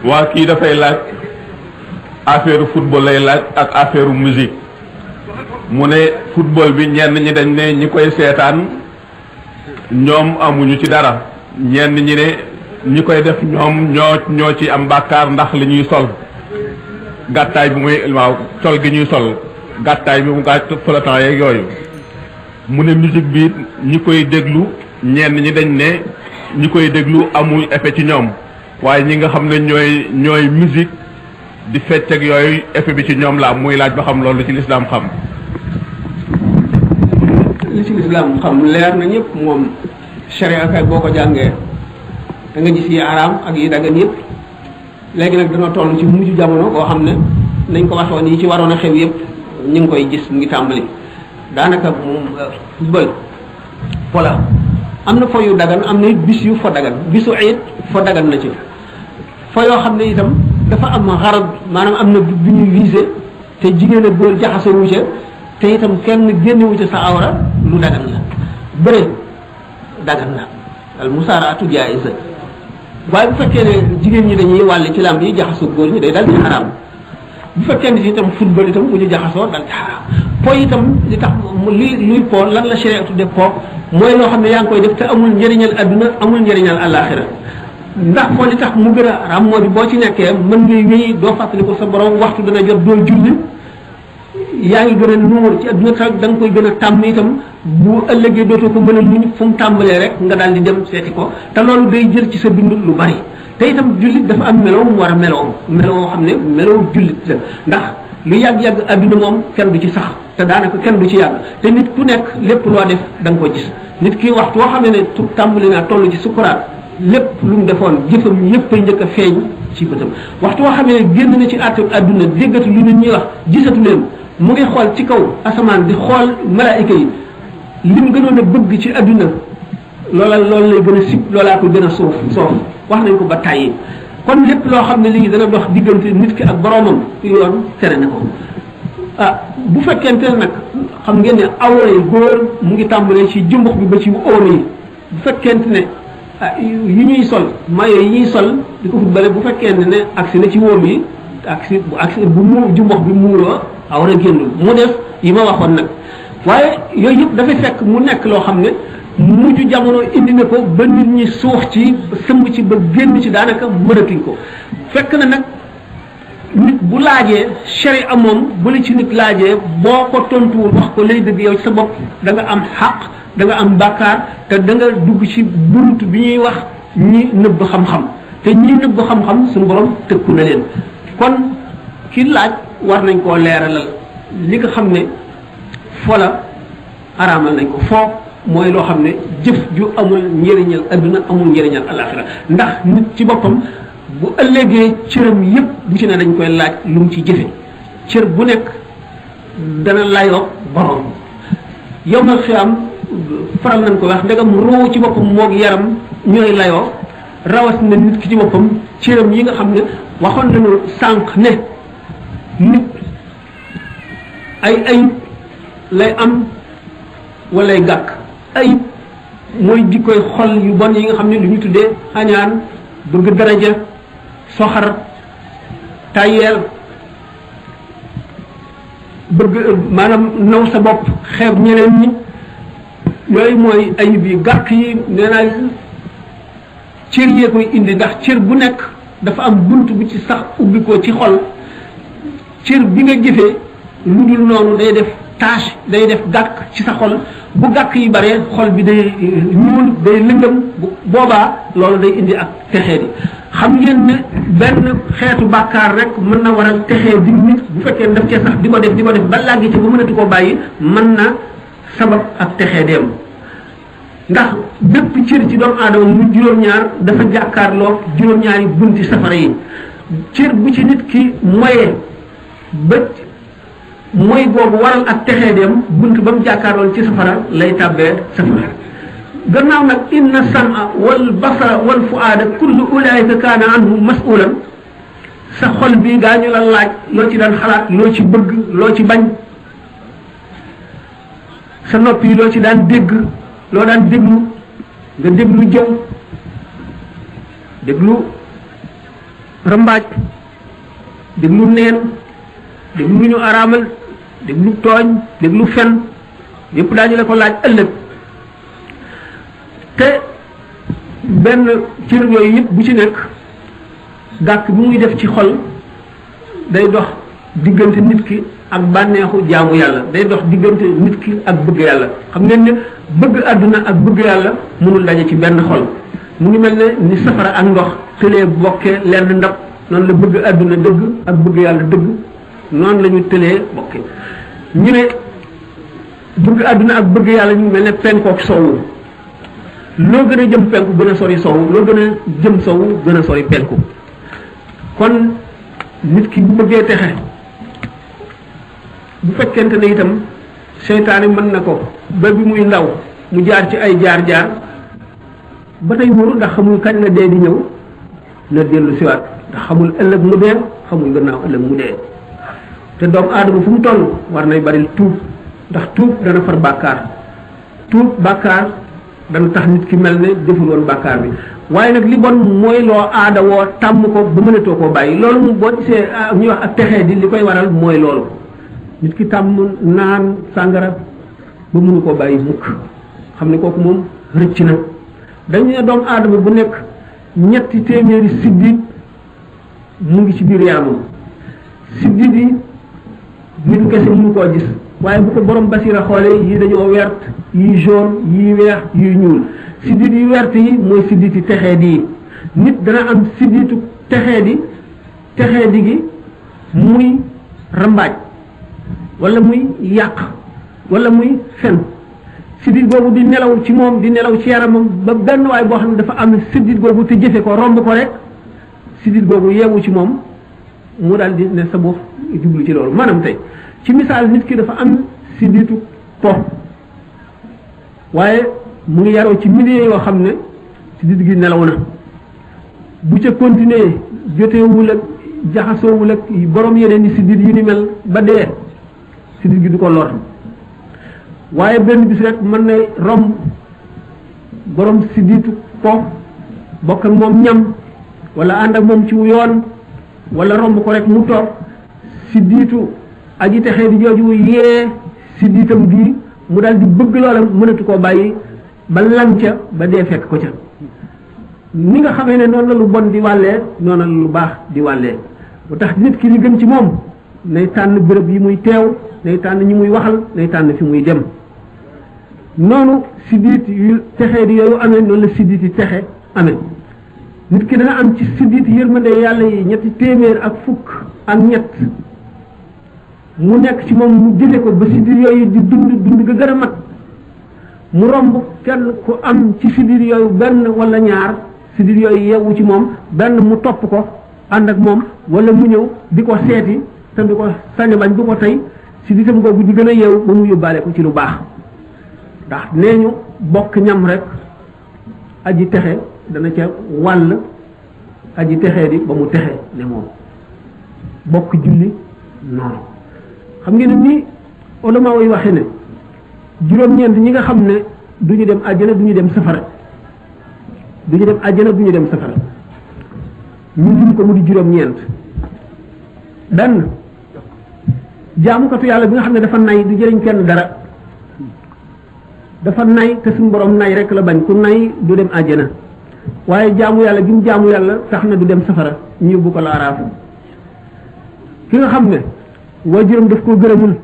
waa kii dafay laaj affaire football lay laaj ak affaire musique mu ne football bi ñenn ñi dañ ne ñi koy seetaan ñoom amuñu ci dara ñenn ñi ne ñi koy def ñoom ñoo ci am bàkkaar ndax li ñuy sol gàttaay bi muy waaw sol gi ñuy sol gàttaay bi mu gàtt flottant yeeg yooyu mu ne musique bi ñi koy déglu ñenn ñi dañ ne ñi koy déglu amul effet ci ñoom waaye ñi nga xam ne ñooy musique di fecc ak yooyu effet bi ci ñoom la am muy laaj ba xam loolu ci lislaam xam. li ci lislaam xam leer na ñëpp moom sharia kay boo ko jàngee da nga gis yi araam ak yi dagan yëpp léegi nag dana toll ci mujj jamono boo xam ne nañ ko waxoon yi ci waroon a xew yëpp ñu ngi koy gis mu ngi tàmbali daanaka football voilà am na fo yu dagan am na bis yu fo dagan bisu ayit fo dagan na ci fo yoo xam ne itam dafa am xarab maanaam am na bu ñuy visé te jigéen ak góor jaxase wu ca te itam kenn génnewu ca sa awra lu dagan la bëre dagan na al musaaraatu jaa'iza waaye bu fekkee ne jigéen ñi dañuy wàll ci làmb yi jaxasoo góor ñi day dal di xaraam bu fekkee ne si itam football itam bu ñu jaxasoo dal di xaraam po itam li tax luy po lan la sharia tudde po mooy loo xam ne yaa ngi koy def te amul njëriñal adduna amul njëriñal àllaaxira ndax moo li tax mu gën a araam moo di boo ci nekkee mën ngay wéy doo fàttali ko sa borom waxtu dana jot doo julli yaa ngi gën a nuur ci adduna tax da nga koy gën a tàmm itam bu ëllëgee dootoo ko mën a muñ fu mu tàmbalee rek nga daal di dem seeti ko te loolu day jël ci sa dund lu bari te itam jullit dafa am meloo mu war a meloo xam ne meloo jullit la ndax lu yàgg-yàgg adduna moom kenn du ci sax te daanaka kenn du ci yàgg te nit ku nekk lépp loo def da nga ko gis nit ki waxtu woo xam ne tàmbali naa toll ci sukuraat lépp lu mu defoon jëfam yëpp ay njëkk a feeñ ci bëtam waxtu woo xam ne génn na ci àtte adduna déggatu lu nit ñuy wax gisatu leen mu ngi xool ci kaw asamaan di xool malaayika yi lim gënoon a bëgg ci adduna loolu lay gën a sib loolaa ko gën a soof wax nañ ko ba tàyyi kon lépp loo xam ne lii dana dox diggante nit ki ak boroomam yoon tere na ko bu fekkente ne nag xam ngeen ne awra yi góor mu ngi tàmbalee ci jumbux bi ba ci óom yi bu fekkente ne yi ñuy sol mayo yi ñuy sol di ko footballé bu fekkente ne agsi na ci wóom yi agsi bu mu jumbux bi muuroo awra génnul mu def yi ma waxoon nag waaye yooyu yëpp dafay fekk mu nekk loo xam ne mujj jamono indi na ko ba nit ñi suux ci sëmb ci ba génn ci daanaka mënatuñ ko fekk na nag nit bu laajee sharia moom bu la ci nit laajee boo ko tontuwul wax ko lay dëgg yow ci sa bopp da nga am xaq da nga am bàkkaar te da nga dugg ci bunt bi ñuy wax ñi nëbb xam-xam te ñi nëbb xam-xam suñu borom tëkku na leen kon ki laaj war nañ koo leeralal li nga xam ne fola araamal nañ ko foo mooy loo xam ne jëf ju amul njëriñal adduna amul njëriñal alaxira ndax nit ci boppam bu ëllëgee cëram yépp bu ci ne dañ koy laaj lu mu ci jëfe cër bu nekk dana layoo borom yowmal xiyaam faral nañ ko wax ndegam roo ci boppam moog yaram ñooy layoo rawat na nit ki ci boppam cëram yi nga xam ne waxoon nañu sànq ne nit ay ayib lay am walay gàkk ayib mooy jikkoy xol yu bon yi nga xam ne lu ñu tuddee añaan bëgg daraja soxar tayeel bëgg maanaam naw sa bopp xeeb ñeneen ñi yooyu mooy ayib yi gàkk yi nee naa cër yee koy indi ndax cër bu nekk dafa am bunt bu ci sax ubbi ko ci xol cër bi nga jëfee lu dul noonu day def tâche day def gàkk ci sa xol bu gàkk yi bare xol bi day ñuul day lëndëm boobaa loolu day indi ak texee di xam ngeen ne benn xeetu bàkkaar rek mën na waral texee di nit bu fekkee daf cee sax di ko def ba làggi ci ba mënatu koo bàyyi mën na sabab ak texee dem ndax bépp cër ci doomu aadama mu juróom-ñaar dafa jàkkaarloo juróom-ñaari bunti safara yi cër bu ci nit ki moyee bët mooy boobu waral ak texee dem bunt ba mu jàkkaaroon ci safara lay tàbbee safara gannaaw nag inna sama wal basara wal fuaada kullu ulaayika kaana anhu masulan sa xol bi gaa ñu la laaj loo ci daan xalaat loo ci bëgg loo ci bañ sa nopp yi loo ci daan dégg loo daan déglu nga déglu jëw déglu rambaaj déglu neen déglu lu ñu araamal déglu tooñ déglu fen yépp daañu la ko laaj ëllëg te benn cër yooyu yëpp bu ci nekk gàkk bi muy def ci xol day dox diggante nit ki ak bànneexu jaamu yàlla day dox diggante nit ki ak bëgg yàlla xam ngeen ne bëgg àdduna ak bëgg yàlla mënul daje ci benn xol mu ngi mel ne ni safara ak ndox tëlee bokkee lenn ndab noonu la bëgg àdduna dëgg ak bëgg yàlla dëgg noonu la ñu tëlee bokke ñu ne bëgg àdduna ak bëgg yàlla ñu mel ne penkook sowwu loo gën a jëm penku gën a sori sowwu loo gën a jëm sowwu gën a sori penku kon nit ki bu bëggee texe bu fekkente ne itam seytaane mën na ko ba bi muy ndaw mu jaar ci ay jaar-jaar ba tey wóoru ndax xamul kañ la dee di ñëw na dellu siwaat ndax xamul ëllëg mu dee xamul gannaaw ëllëg mu dee te doomu aadama fu mu toll war nay bari tuub ndax tuub dana far bàkkaar tuub bàkkaar dana tax nit ki mel ne deful woon bàkkaar bi waaye nag li bon mooy loo aada woo tàmm ko ba mënatoo koo bàyyi loolu mu boo gisee ñuy wax ak texee di li koy waral mooy loolu nit ki tàmm naan sàngara ba mënu koo bàyyi mukk xam ne kooku moom rëcc na dañu ne doomu aadama bu nekk ñetti téeméeri siddit mu ngi ci biir yaramam siddit yi nitu kese mënu koo gis waaye bu ko borom basira xoolee yii dañoo wert yii jaune yii weex yii ñuul siddit yu wert yi mooy siddit yi texee di yi nit dana am sidditu texee di gi muy rambaaj wala muy yàq wala muy fen siddit boobu di nelaw ci moom di nelaw ci yaramam ba benn waay boo xam ne dafa am siddit boobu te jëfe ko romb ko rek siddit boobu yeewu ci moom mu daal di ne sa bopp jublu ci loolu maanaam tey ci misaal nit ki dafa am sidditu po waaye mu ngi yaroo ci milieu yoo xam ne siddit gi nelaw na bu ca continuer joteewul ak jaxasoowul ak borom yeneen ni siddit yu ni mel ba dee siddit gi du ko lor waaye benn bis rek mën na romb borom sidditu po bokk ak moom ñam wala ànd ak moom ci yoon wala romb ko rek mu toog sidditu aji texee di jooju yee sidditam bii mu daal di bëgg loola mënatu koo bàyyi ba lanca ba dee fekk ko ca ni nga xamee ne noonu la lu bon di wàllee noonu la lu baax di wàllee bu tax nit ki li gën ci moom nay tànn béréb yi muy teew nay tànn ñi muy waxal nay tànn fi muy dem noonu siddit yu texee di yooyu amee noonu la siddit yi texe amee nit ki dana am ci siddit yërmande yàlla yi ñetti téeméer ak fukk ak ñett mu nekk ci moom mu jële ko ba siddit yooyu di dund ga gën a mat mu romb kenn ku am ci siddit yooyu benn wala ñaar siddit yooyu yeewu ci moom benn mu topp ko ànd ak moom wala mu ñëw di ko seeti te di ko sañ bañ du ko tey sidditam googu di gën a yeewu ba mu yóbbaale ko ci lu baax ndax nee ñu bokk ñam rek aji texe dana ca wàll aji texee di ba mu texe ne moom bokk julli noonu xam ngeen ne ni ulama yi waxe ne juróom-ñeent ñi nga xam ne duñu dem àjjana duñu dem safara duñu dem àjjana duñu dem safara ñu lim ko mu di juróom-ñeent benn jaamukatu yàlla bi nga xam ne dafa nay du jëriñ kenn dara dafa nay te suñu borom nay rek la bañ ku nay du dem àjjana waaye jaamu yàlla gi mu jaamu yàlla tax na du dem safara ñu yóbbu ko la araafu ki nga xam ne waajuram daf koo gërëmul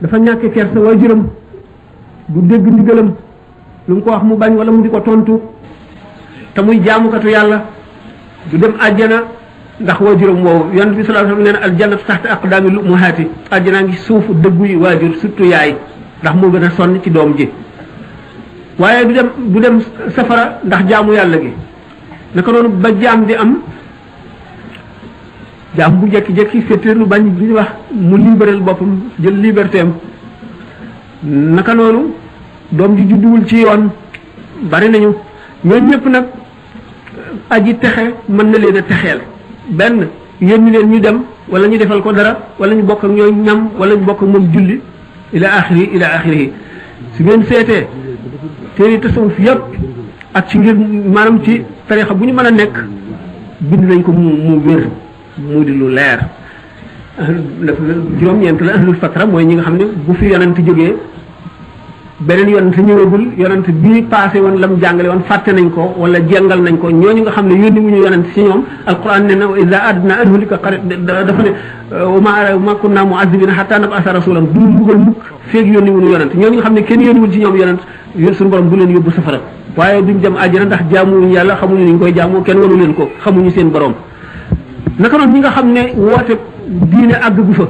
dafa ñàkke kersa waajuram du dégg ndigalam lu mu ko wax mu bañ wala mu di ko tontu te muy jaamukatu yàlla du dem àjjana ndax waajuram woowu yonent bi sallallahu alayhi wasallam nee na aljannatu taxta aqdaami lummahaati àjjanaa ngi suufu dëggu yi waajur surtout yaay ndax moo gën a sonn ci doom ji waaye du dem safara ndax jaamu yàlla gi naka noonu ba jaam di am jaam bu jekki-jekki féeteerlu bañ li ñuy wax mu libéral boppam jël liberté am naka noonu doom ji judduwul ci yoon bari nañu ñooñu ñëpp nag aji texe mën na leen a texeel benn yéen leen ñu dem wala ñu defal ko dara wala ñu bokk ak ñooy ñam wala ñu bokk ak moom julli ila axiri su ngeen seetee téere tasawuf yëpp ak ci ngir maanaam ci tarixa bu ñu mën a nekk bind nañ ko mu wér mu di lu leer juróom-ñeent la ahlul fatra mooy ñi nga xam ne bu fi yonent jógee beneen yonent ñëwagul yonent bii passé woon lam jàngale woon fàtte nañ ko wala jengal nañ ko ñooñu nga xam ne yónni wuñu yonent si ñoom alquran ne na iza adna ahlulika qarit dafa ne ma kunna mu'azzibina hatta nab'asa rasulan du mbugal mukk feeg yónni wuñu yonent ñooñu nga xam ne kenn yónniwul ci ñoom yonent suñu borom du leen yóbbu safara waaye duñ dem àjjana ndax jaamuñu yàlla xamuñu ni ñu koy jaamoo kenn wanu leen ko xamuñu seen borom naka noonu ñi nga xam ne woote diine àgg gu fa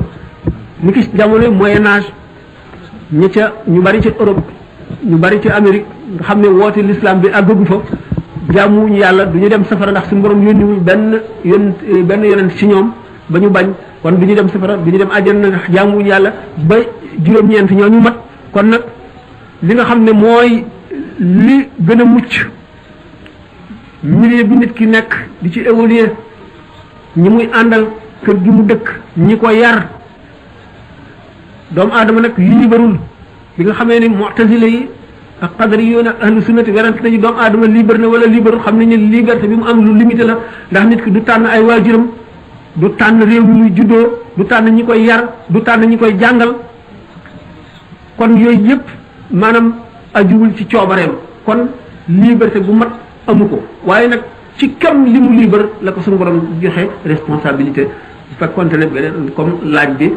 ni ki jamono moyen âge ñi ca ñu bari ci Europe ñu bari ci Amérique nga xam ne woote l'islam bi àggagu fa jaamuwuñu yàlla du ñu dem safara ndax suñu borom yónniwul benn yonent ci ñoom ba ñu bañ kon du ñu dem safara du ñu dem àjjana ndax jaamuwuñu yàlla ba juróom-ñeent ñoo ñu mat kon nag li nga xam ne mooy li gën a mucc milieu bi nit ki nekk di ci évoluer ñi muy àndal kër gi mu dëkk ñi ko yar doomu aadama nag liibarul bi nga xamee ni mu'tazila yi ak qadari yoon ak ahlu sunnati werante nañu doomu aadama liibar na wala liibarul xam nañu liberté bi mu am lu limité la ndax nit ki du tànn ay waajuram du tànn réew mi muy juddoo du tànn ñi koy yar du tànn ñi koy jàngal kon yooyu yëpp maanaam ajuwul ci coobareem kon liberté bu mat amu ko waaye nag ci kam li mu libre la ko suñu borom joxe responsabilité bu fekkoonte ne beneen comme laaj bi